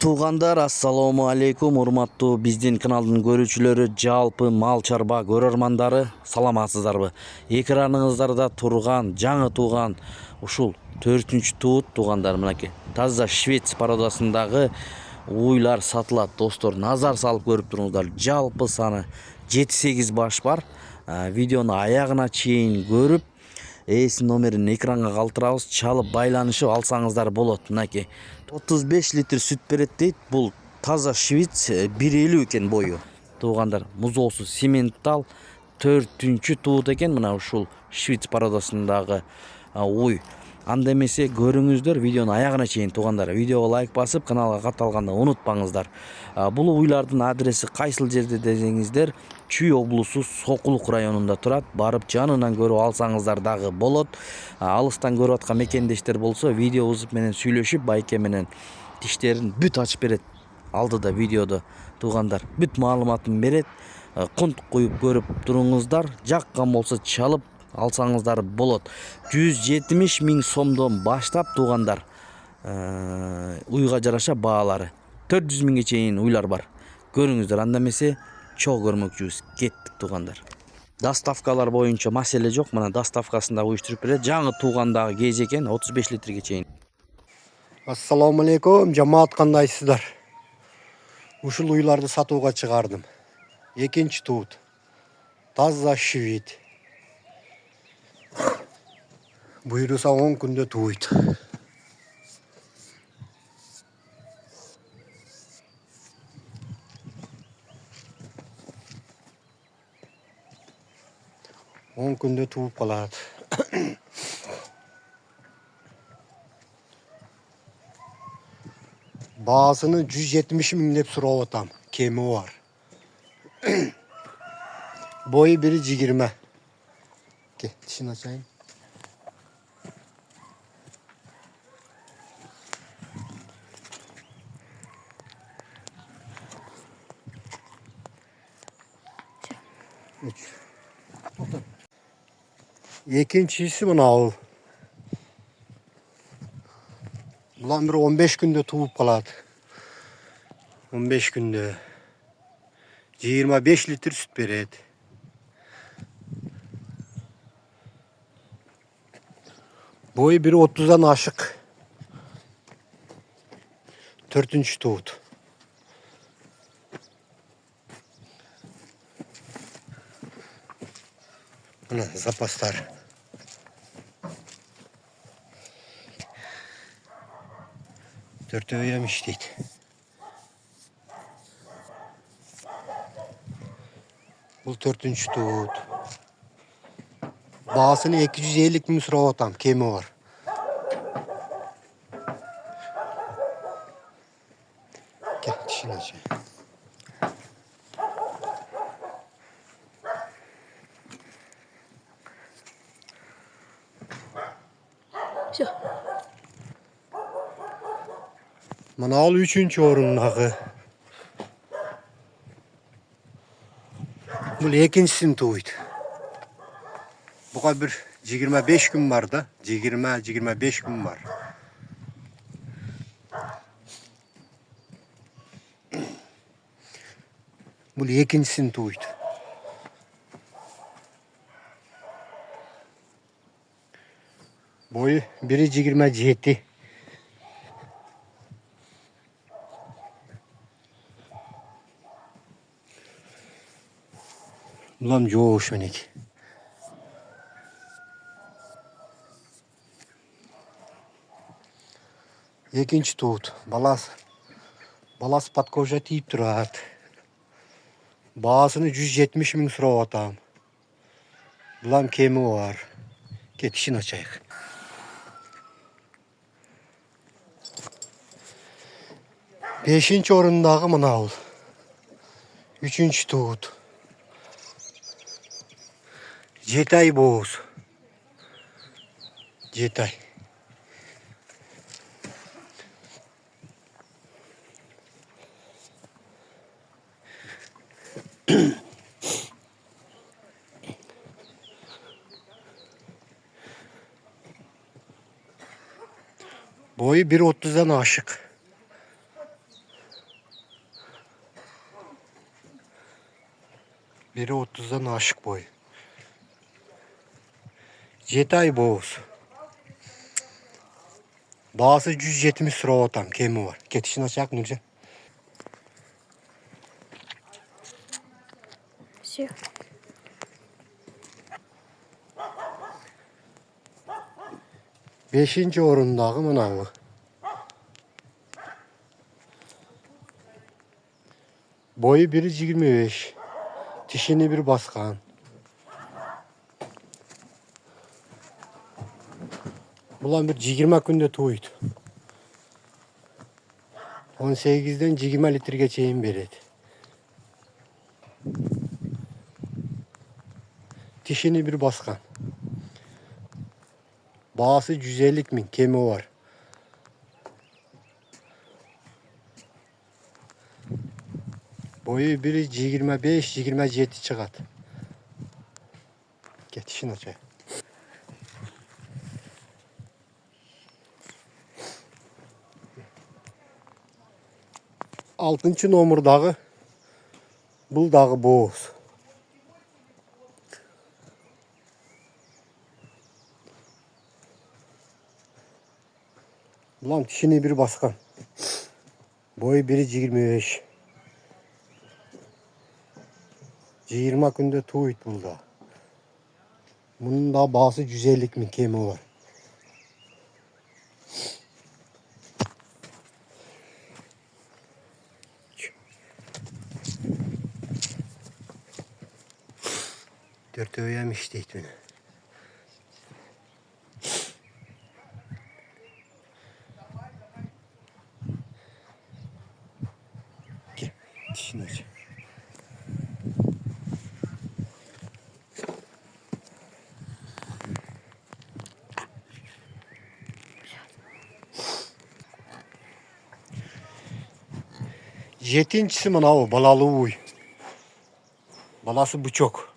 Туугандар, ассаламу алейкум, урматтуу биздин каналдын көрүүчүлөрү, жалпы мал чарба көрөрмандары, саламатсыздарбы? Экраныңыздарда турган жаңы тууган ушул 4-чү туут туугандар, мынакей таза швец породасындагы уйлар сатылат достор. Назар салып көрүп туруңуздар. Жалпы саны 7-8 баш бар. Видеону аягына чейин көрүп, эсин номерин экранга калтырабыз, чалып байланышып алсаңыздар болот. Мынакей 35 литр сүт берет дейт. Бул таза швец, 1,50 экен бою. Туугандар, музоосу сементтал 4-чү туут экен. Мына ушул швец породасындагы уй. Анда эмесе көрүңүздөр видеону аягына чейин туугандар. Видеого лайк басып, каналга катталганды унутпаңыздар. Бул уйлардын адреси кайсыл жерде десеңиздер, Чүй облусу Сокулук районунда турат. Барып жанынан көрүп алсаңыздар дагы болот. Алыстан көрүп аткан мекендештер болсо, видеобуз менен сүйлөшүп, байке менен тиштерин бүт ачып берет. Алдыда видеодо туугандар бүт маалыматын берет. Кунт коюп көрүп туруңуздар. Жаккан болсо чалып алсаңыздар болот. 170 000 сомдон баштап туугандар, уйга жараша баалары 400 000ге чейин уйлар бар. Көрүңүздөр, анда эмесе чогуу көрмөкчүбүз. Кеттик туугандар. Доставкалар боюнча маселе жок. Мына доставкасында уюштуруп берет. Жаңы туугандагы кез экен, 35 литрге чейин. Ассаламу алейкум, жамаат, кандайсыздар? Ушул уйларды сатууга чыгардым. 2-чү туут. Таза швед. Буйруса 10 күндө тууйт. Он күндө тууп калат. Баасыны 170 000 деп сурап атам. Кеми бар. Бою 1,20. Тишин ачайын. Экинчиси мынау. Булар бир 15 күндө тууп калат. 15 күндө 25 литр сүт берет. Бою 1,30-дан ашык. 4-чү туут. Мына запастар. Төртөө эм иштейт. Бул 4-чү туут. Баасыны 250 000 сурап атам, кеми бар. Тишин ачайын. Всё. Мына ал 3-чү орундагы. Бул экинчисин тууйт. Буга бир 25 күн бар да. 20-25 күн бар. Бул экинчисин тууйт. Бою 1,27. Булам жоош менек. Экинчи туут. Баласы подкожа тийип турат. Баасыны 170 000 сурап атам. Булам кеми бар. Кетишин ачайык. Бешинчи орундагы мына бул. 3-чү туут. 7 ай бооз. 7 ай. Boyu 1,30'dan aşık. Biri 30'dan aşık boyu. 7 ay boğuz. Bağısı 170 sıra otam. Kemi var. Ketişin açacak Nurcan. Все. Beşinci orundağı mınavı. Boyu 1.25. Dişini bir baskan. Bulan bir 20 günde tuğuydu. 18'den 20 litre geçeyim beredi. Dişini bir baskan. Bağısı 150 min kemi var. Boyu biri 25-27 çıkat. Getişin açayım. Altıncı nomurdağı buldağı boğuz. Ulan dişini bir baskan. Boyu 1.25. 20 günde tuğut bulda. Bunun da bağısı 150 min kemi var. Dört öğemişti itmini. Gel, dişini aç. Yetincisi mi o balalı uy. Balası bu çok.